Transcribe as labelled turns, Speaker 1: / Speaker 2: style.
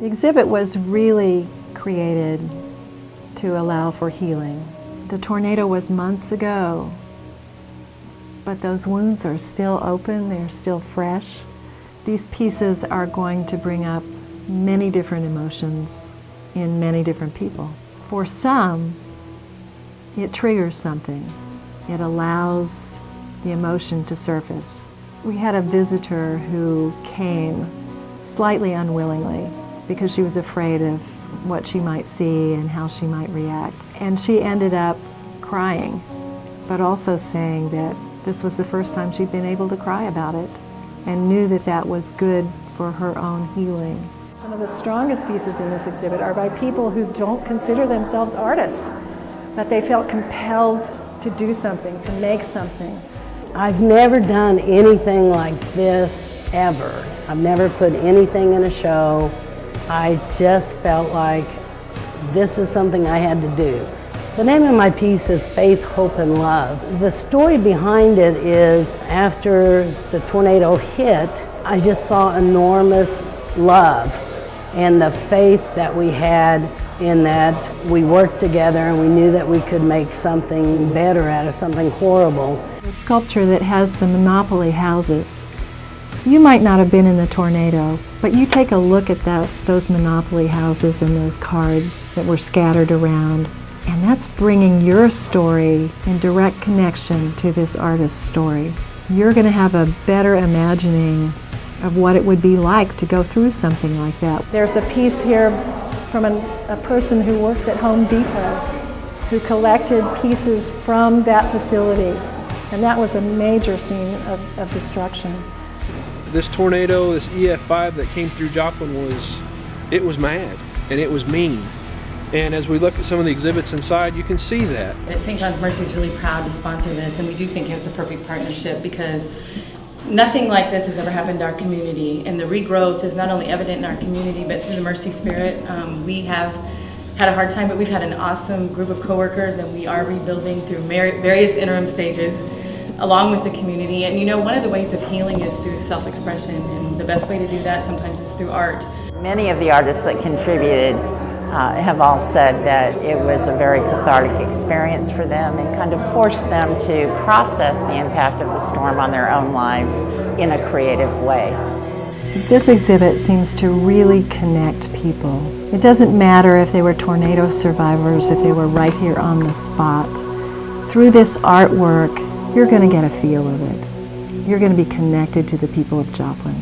Speaker 1: The exhibit was really created to allow for healing. The tornado was months ago, but those wounds are still open, they're still fresh. These pieces are going to bring up many different emotions in many different people. For some, it triggers something. It allows the emotion to surface. We had a visitor who came slightly unwillingly because she was afraid of what she might see and how she might react. And she ended up crying, but also saying that this was the first time she'd been able to cry about it and knew that that was good for her own healing. Some of the strongest pieces in this exhibit are by people who don't consider themselves artists, but they felt compelled to do something, to make something.
Speaker 2: I've never done anything like this ever. I've never put anything in a show. I just felt like this is something I had to do. The name of my piece is Faith, Hope, and Love. The story behind it is after the tornado hit, I just saw enormous love and the faith that we had in that we worked together and we knew that we could make something better out of something horrible.
Speaker 1: The sculpture that has the Monopoly houses. You might not have been in the tornado, but you take a look at those Monopoly houses and those cards that were scattered around, and that's bringing your story in direct connection to this artist's story. You're going to have a better imagining of what it would be like to go through something like that. There's a piece here from a person who works at Home Depot who collected pieces from that facility, and that was a major scene of destruction.
Speaker 3: This tornado, this EF5 that came through Joplin it was mad and it was mean. And as we look at some of the exhibits inside, you can see that.
Speaker 4: At St. John's Mercy is really proud to sponsor this, and we do think it's a perfect partnership because nothing like this has ever happened to our community, and the regrowth is not only evident in our community but through the Mercy Spirit. We have had a hard time, but we've had an awesome group of coworkers, and we are rebuilding through various interim stages along with the community. And you know, one of the ways of healing is through self-expression, and the best way to do that sometimes is through art.
Speaker 5: Many of the artists that contributed have all said that it was a very cathartic experience for them and kind of forced them to process the impact of the storm on their own lives in a creative way.
Speaker 1: This exhibit seems to really connect people. It doesn't matter if they were tornado survivors, if they were right here on the spot. Through this artwork, you're going to get a feel of it. You're going to be connected to the people of Joplin.